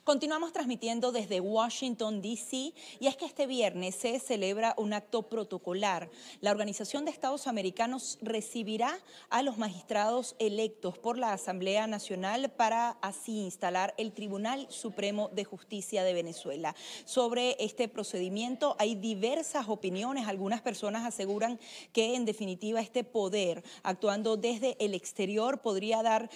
Continuamos transmitiendo desde Washington, D.C. y es que este viernes se celebra un acto protocolar. La Organización de Estados Americanos recibirá a los magistrados electos por la Asamblea Nacional para así instalar el Tribunal Supremo de Justicia de Venezuela. Sobre este procedimiento hay diversas opiniones. Algunas personas aseguran que en definitiva este poder, actuando desde el exterior, podría dar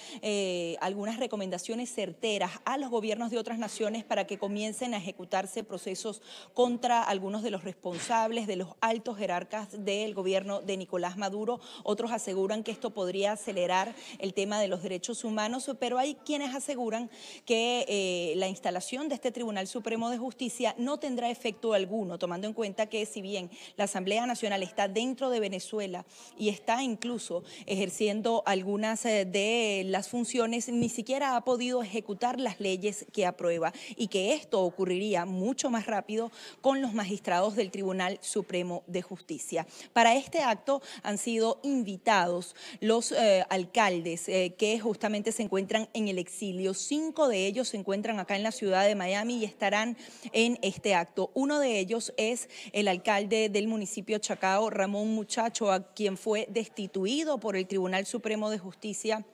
algunas recomendaciones certeras a los gobiernos de otras naciones para que comiencen a ejecutarse procesos contra algunos de los responsables, de los altos jerarcas del gobierno de Nicolás Maduro. Otros aseguran que esto podría acelerar el tema de los derechos humanos, pero hay quienes aseguran que la instalación de este Tribunal Supremo de Justicia no tendrá efecto alguno, tomando en cuenta que si bien la Asamblea Nacional está dentro de Venezuela y está incluso ejerciendo algunas de las funciones, ni siquiera ha podido ejecutar las leyes que aprueba, y que esto ocurriría mucho más rápido con los magistrados del Tribunal Supremo de Justicia. Para este acto han sido invitados los alcaldes que justamente se encuentran en el exilio. 5 de ellos se encuentran acá en la ciudad de Miami y estarán en este acto. Uno de ellos es el alcalde del municipio Chacao, Ramón Muchacho, a quien fue destituido por el Tribunal Supremo de Justicia,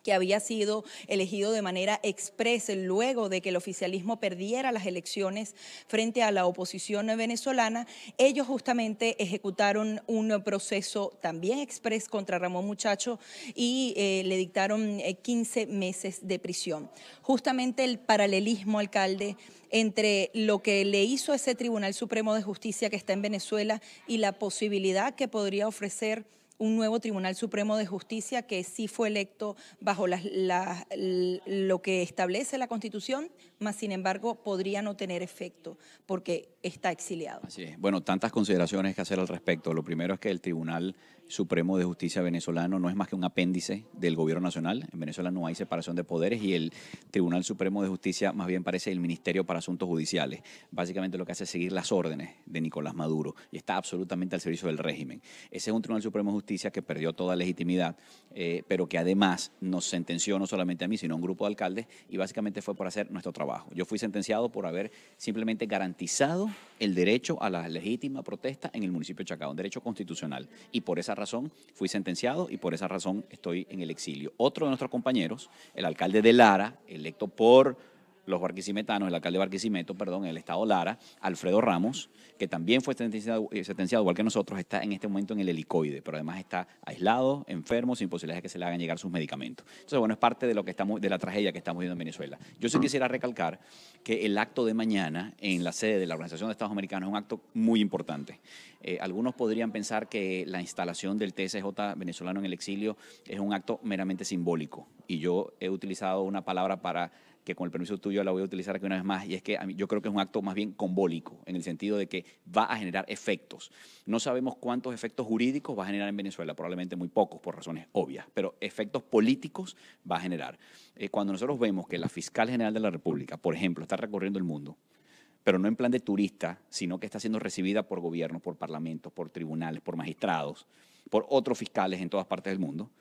que había sido elegido de manera expresa luego de que el oficialismo perdiera las elecciones frente a la oposición venezolana. Ellos justamente ejecutaron un proceso también exprés contra Ramón Muchacho y le dictaron 15 meses de prisión. Justamente el paralelismo, alcalde, entre lo que le hizo ese Tribunal Supremo de Justicia que está en Venezuela y la posibilidad que podría ofrecer un nuevo Tribunal Supremo de Justicia que sí fue electo bajo lo que establece la Constitución, mas sin embargo podría no tener efecto porque está exiliado. Así es. Bueno, tantas consideraciones que hacer al respecto. Lo primero es que el Tribunal Supremo de Justicia venezolano no es más que un apéndice del gobierno nacional. En Venezuela no hay separación de poderes y el Tribunal Supremo de Justicia más bien parece el Ministerio para Asuntos Judiciales. Básicamente lo que hace es seguir las órdenes de Nicolás Maduro y está absolutamente al servicio del régimen. Ese es un Tribunal Supremo de Justicia que perdió toda legitimidad, pero que además nos sentenció no solamente a mí, sino a un grupo de alcaldes y básicamente fue por hacer nuestro trabajo. Yo fui sentenciado por haber simplemente garantizado el derecho a la legítima protesta en el municipio de Chacao, un derecho constitucional. Y por esa razón fui sentenciado y por esa razón estoy en el exilio. Otro de nuestros compañeros, el alcalde de Lara, electo por los barquisimetanos, el alcalde de Barquisimeto, perdón, en el estado Lara, Alfredo Ramos, que también fue sentenciado igual que nosotros, está en este momento en el helicoide, pero además está aislado, enfermo, sin posibilidades de que se le hagan llegar sus medicamentos. Entonces, bueno, es parte de lo que de la tragedia que estamos viviendo en Venezuela. Yo sí quisiera recalcar que el acto de mañana en la sede de la Organización de Estados Americanos es un acto muy importante. Algunos podrían pensar que la instalación del TSJ venezolano en el exilio es un acto meramente simbólico, y yo he utilizado una palabra que con el permiso tuyo la voy a utilizar aquí una vez más, y es que yo creo que es un acto más bien combólico, en el sentido de que va a generar efectos. No sabemos cuántos efectos jurídicos va a generar en Venezuela, probablemente muy pocos por razones obvias, pero efectos políticos va a generar. Cuando nosotros vemos que la fiscal general de la República, por ejemplo, está recorriendo el mundo, pero no en plan de turista, sino que está siendo recibida por gobiernos, por parlamentos, por tribunales, por magistrados, por otros fiscales en todas partes del mundo,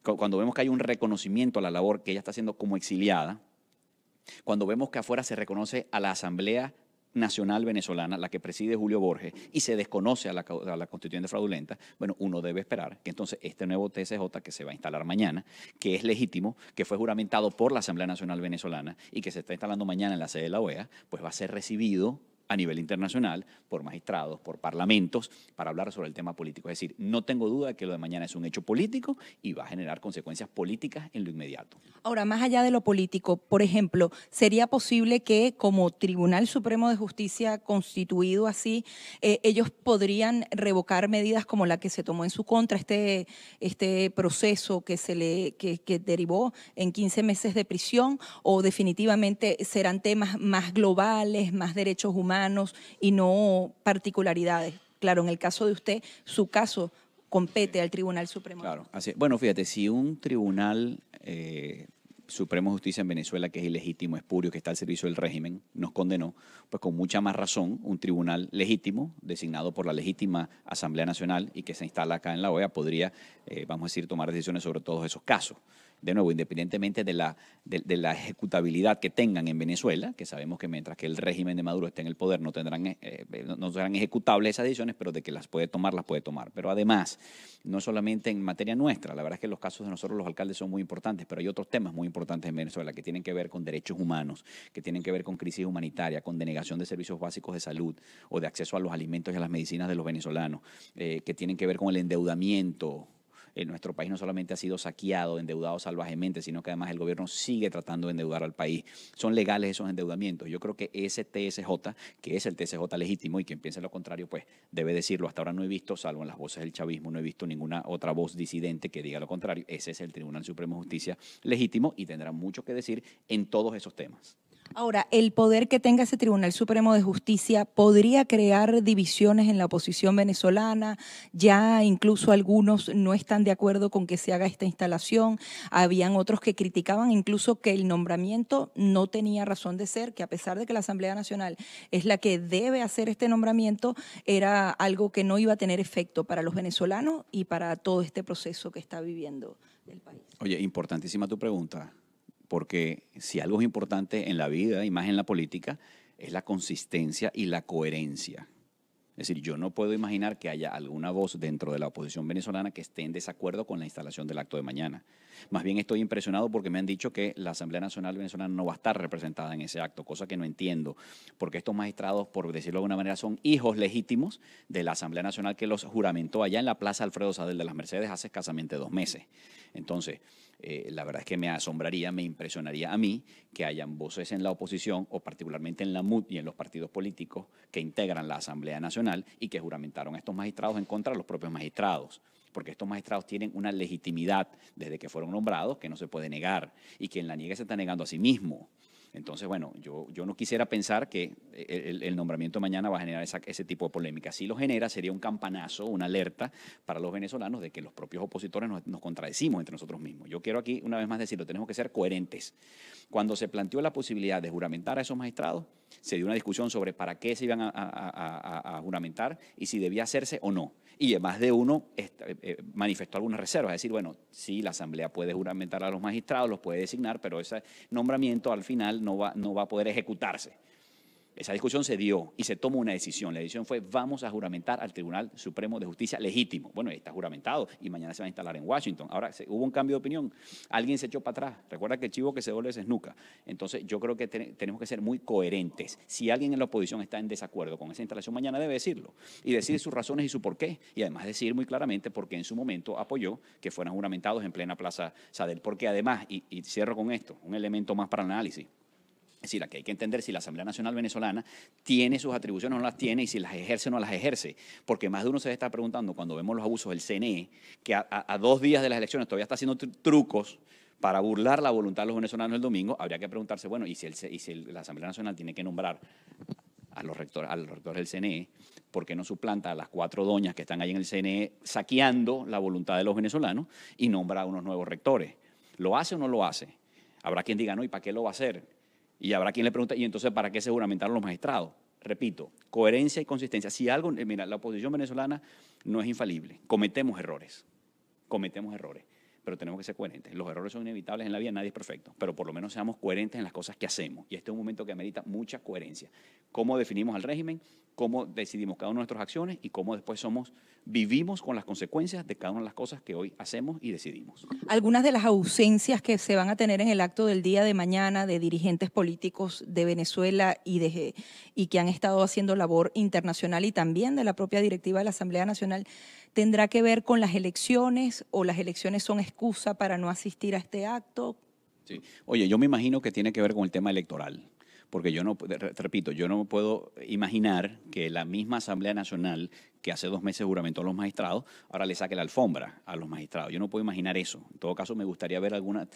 cuando vemos que hay un reconocimiento a la labor que ella está haciendo como exiliada, cuando vemos que afuera se reconoce a la Asamblea Nacional Venezolana, la que preside Julio Borges, y se desconoce a la constituyente fraudulenta, bueno, uno debe esperar que entonces este nuevo TSJ que se va a instalar mañana, que es legítimo, que fue juramentado por la Asamblea Nacional Venezolana y que se está instalando mañana en la sede de la OEA, pues va a ser recibido a nivel internacional por magistrados, por parlamentos, para hablar sobre el tema político. Es decir, no tengo duda de que lo de mañana es un hecho político y va a generar consecuencias políticas en lo inmediato. Ahora, más allá de lo político, por ejemplo, ¿sería posible que como Tribunal Supremo de Justicia constituido así, ellos podrían revocar medidas como la que se tomó en su contra, este proceso que derivó en 15 meses de prisión, o definitivamente serán temas más globales, más derechos humanos y no particularidades? Claro, en el caso de usted, su caso compete al Tribunal Supremo. Claro, así. Bueno, fíjate, si un tribunal Supremo de Justicia en Venezuela, que es ilegítimo, espurio, que está al servicio del régimen, nos condenó, pues con mucha más razón un tribunal legítimo, designado por la legítima Asamblea Nacional y que se instala acá en la OEA, podría, vamos a decir, tomar decisiones sobre todos esos casos. de nuevo, independientemente de la ejecutabilidad que tengan en Venezuela, que sabemos que mientras que el régimen de Maduro esté en el poder no serán ejecutables esas decisiones, pero de que las puede tomar. Pero además, no solamente en materia nuestra, la verdad es que los casos de nosotros los alcaldes son muy importantes, pero hay otros temas muy importantes en Venezuela que tienen que ver con derechos humanos, que tienen que ver con crisis humanitaria, con denegación de servicios básicos de salud o de acceso a los alimentos y a las medicinas de los venezolanos, que tienen que ver con el endeudamiento. Nuestro país no solamente ha sido saqueado, endeudado salvajemente, sino que además el gobierno sigue tratando de endeudar al país. Son legales esos endeudamientos. Yo creo que ese TSJ, que es el TSJ legítimo, y quien piense lo contrario, pues debe decirlo. Hasta ahora no he visto, salvo en las voces del chavismo, no he visto ninguna otra voz disidente que diga lo contrario. Ese es el Tribunal Supremo de Justicia legítimo y tendrá mucho que decir en todos esos temas. Ahora, el poder que tenga ese Tribunal Supremo de Justicia podría crear divisiones en la oposición venezolana. Ya incluso algunos no están de acuerdo con que se haga esta instalación. Habían otros que criticaban incluso que el nombramiento no tenía razón de ser, que a pesar de que la Asamblea Nacional es la que debe hacer este nombramiento, era algo que no iba a tener efecto para los venezolanos y para todo este proceso que está viviendo el país. Oye, importantísima tu pregunta. Porque si algo es importante en la vida y más en la política, es la consistencia y la coherencia. Es decir, yo no puedo imaginar que haya alguna voz dentro de la oposición venezolana que esté en desacuerdo con la instalación del acto de mañana. Más bien estoy impresionado porque me han dicho que la Asamblea Nacional Venezolana no va a estar representada en ese acto, cosa que no entiendo, porque estos magistrados, por decirlo de alguna manera, son hijos legítimos de la Asamblea Nacional que los juramentó allá en la Plaza Alfredo Sadel de las Mercedes hace escasamente 2 meses. Entonces, la verdad es que me asombraría, me impresionaría a mí que hayan voces en la oposición o particularmente en la MUD y en los partidos políticos que integran la Asamblea Nacional y que juramentaron a estos magistrados en contra de los propios magistrados, porque estos magistrados tienen una legitimidad desde que fueron nombrados que no se puede negar y quien la niegue se está negando a sí mismo. Entonces, bueno, yo no quisiera pensar que el nombramiento de mañana va a generar ese tipo de polémica. Si lo genera, sería un campanazo, una alerta para los venezolanos de que los propios opositores nos contradecimos entre nosotros mismos. Yo quiero aquí, una vez más decirlo, tenemos que ser coherentes. Cuando se planteó la posibilidad de juramentar a esos magistrados, se dio una discusión sobre para qué se iban a juramentar y si debía hacerse o no. Y más de uno manifestó algunas reservas, es decir, bueno, sí, la Asamblea puede juramentar a los magistrados, los puede designar, pero ese nombramiento al final no va a poder ejecutarse. Esa discusión se dio y se tomó una decisión. La decisión fue, vamos a juramentar al Tribunal Supremo de Justicia legítimo. Bueno, está juramentado y mañana se va a instalar en Washington. Ahora, hubo un cambio de opinión. Alguien se echó para atrás. Recuerda que el chivo que se vuelve se esnuca. Entonces, yo creo que tenemos que ser muy coherentes. Si alguien en la oposición está en desacuerdo con esa instalación, mañana debe decirlo y decir sus razones y su porqué. Y además decir muy claramente por qué en su momento apoyó que fueran juramentados en plena Plaza Sadel. Porque además, y cierro con esto, un elemento más para el análisis. Es decir, aquí hay que entender si la Asamblea Nacional Venezolana tiene sus atribuciones o no las tiene y si las ejerce o no las ejerce. Porque más de uno se está preguntando cuando vemos los abusos del CNE, que a 2 días de las elecciones todavía está haciendo trucos para burlar la voluntad de los venezolanos el domingo. Habría que preguntarse, bueno, y si la Asamblea Nacional tiene que nombrar a los rectores del CNE, ¿por qué no suplanta a las 4 doñas que están ahí en el CNE saqueando la voluntad de los venezolanos y nombra a unos nuevos rectores? ¿Lo hace o no lo hace? Habrá quien diga, no, ¿y para qué lo va a hacer? Y habrá quien le pregunte, ¿y entonces para qué se juramentaron los magistrados? Repito, coherencia y consistencia. Si algo, mira, la oposición venezolana no es infalible. Cometemos errores, pero tenemos que ser coherentes. Los errores son inevitables en la vida, nadie es perfecto, pero por lo menos seamos coherentes en las cosas que hacemos. Y este es un momento que amerita mucha coherencia. Cómo definimos al régimen, cómo decidimos cada una de nuestras acciones y cómo después vivimos con las consecuencias de cada una de las cosas que hoy hacemos y decidimos. Algunas de las ausencias que se van a tener en el acto del día de mañana de dirigentes políticos de Venezuela y que han estado haciendo labor internacional y también de la propia directiva de la Asamblea Nacional, ¿tendrá que ver con las elecciones o las elecciones son excusa para no asistir a este acto? Sí. Oye, yo me imagino que tiene que ver con el tema electoral, porque repito, yo no puedo imaginar que la misma Asamblea Nacional que hace 2 meses juramentó a los magistrados, ahora le saque la alfombra a los magistrados. Yo no puedo imaginar eso. En todo caso, me gustaría ver alguna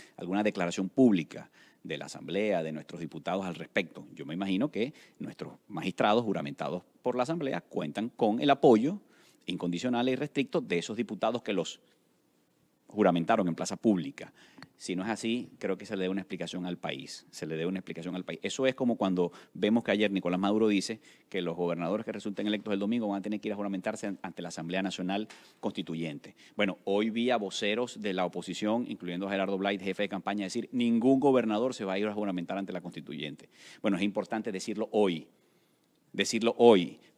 declaración pública de la Asamblea, de nuestros diputados al respecto. Yo me imagino que nuestros magistrados juramentados por la Asamblea cuentan con el apoyo incondicional y restricto de esos diputados que los juramentaron en plaza pública. Si no es así, creo que se le dé una explicación al país. Se le dé una explicación al país. Eso es como cuando vemos que ayer Nicolás Maduro dice que los gobernadores que resulten electos el domingo van a tener que ir a juramentarse ante la Asamblea Nacional Constituyente. Bueno, hoy vi a voceros de la oposición, incluyendo a Gerardo Blay, jefe de campaña, decir ningún gobernador se va a ir a juramentar ante la Constituyente. Bueno, es importante decirlo hoy,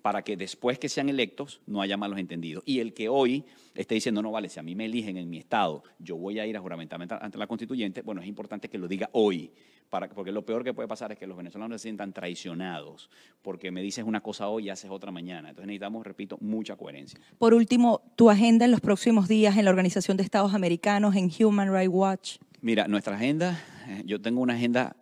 para que después que sean electos no haya malos entendidos. Y el que hoy esté diciendo, no vale, si a mí me eligen en mi estado, yo voy a ir a juramentarme ante la Constituyente, bueno, es importante que lo diga hoy, porque lo peor que puede pasar es que los venezolanos se sientan traicionados, porque me dices una cosa hoy y haces otra mañana. Entonces necesitamos, repito, mucha coherencia. Por último, tu agenda en los próximos días en la Organización de Estados Americanos, en Human Rights Watch. Mira, nuestra agenda, yo tengo una agenda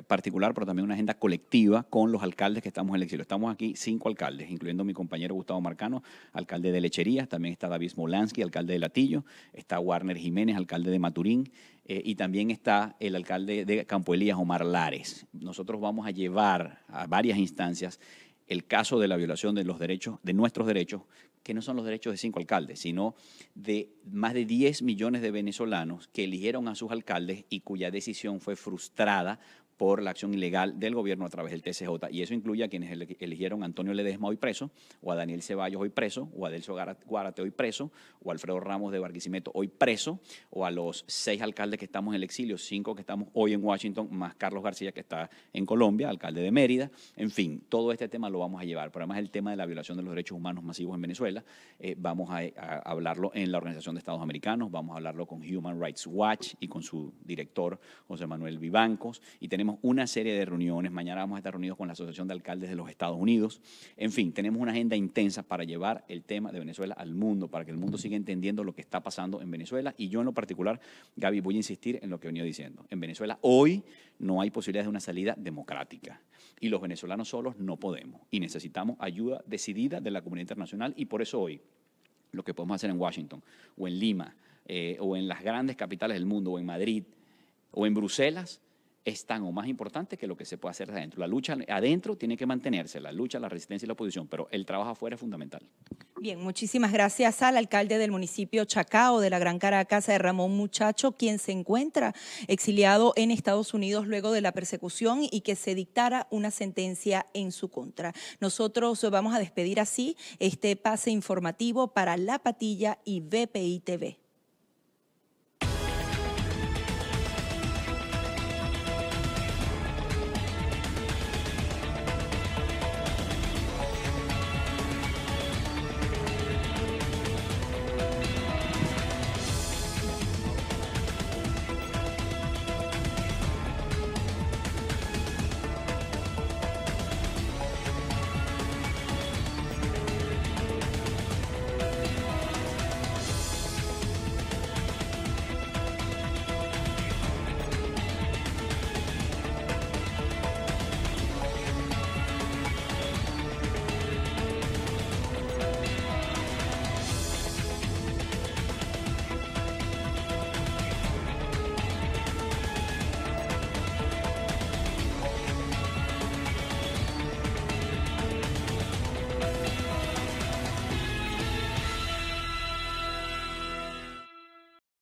particular, pero también una agenda colectiva con los alcaldes que estamos en el exilio. Estamos aquí 5 alcaldes, incluyendo mi compañero Gustavo Marcano, alcalde de Lecherías, también está David Smolansky, alcalde de Latillo, está Warner Jiménez, alcalde de Maturín, y también está el alcalde de Campo Elías, Omar Lares. Nosotros vamos a llevar a varias instancias el caso de la violación de los derechos, de nuestros derechos, que no son los derechos de 5 alcaldes, sino de más de 10 millones de venezolanos que eligieron a sus alcaldes y cuya decisión fue frustrada por la acción ilegal del gobierno a través del TCJ. Y eso incluye a quienes eligieron a Antonio Ledesma hoy preso, o a Daniel Ceballos hoy preso, o a Adelcio Gárate hoy preso, o a Alfredo Ramos de Barquisimeto hoy preso, o a los 6 alcaldes que estamos en el exilio, 5 que estamos hoy en Washington, más Carlos García que está en Colombia, alcalde de Mérida. En fin, todo este tema lo vamos a llevar. Pero además el tema de la violación de los derechos humanos masivos en Venezuela, vamos a hablarlo en la Organización de Estados Americanos, vamos a hablarlo con Human Rights Watch y con su director, José Manuel Vivancos, y tenemos una serie de reuniones. Mañana vamos a estar reunidos con la Asociación de Alcaldes de los Estados Unidos. En fin, tenemos una agenda intensa para llevar el tema de Venezuela al mundo, para que el mundo siga entendiendo lo que está pasando en Venezuela. Y yo en lo particular, Gaby, voy a insistir en lo que he venido diciendo. En Venezuela hoy no hay posibilidades de una salida democrática. Y los venezolanos solos no podemos. Y necesitamos ayuda decidida de la comunidad internacional. Y por eso hoy lo que podemos hacer en Washington, o en Lima, o en las grandes capitales del mundo, o en Madrid, o en Bruselas, es tan o más importante que lo que se puede hacer adentro. La lucha adentro tiene que mantenerse, la lucha, la resistencia y la oposición, pero el trabajo afuera es fundamental. Bien, muchísimas gracias al alcalde del municipio Chacao de la Gran Caracas, Ramón Muchacho, quien se encuentra exiliado en Estados Unidos luego de la persecución y que se dictara una sentencia en su contra. Nosotros vamos a despedir así este pase informativo para La Patilla y BPI TV.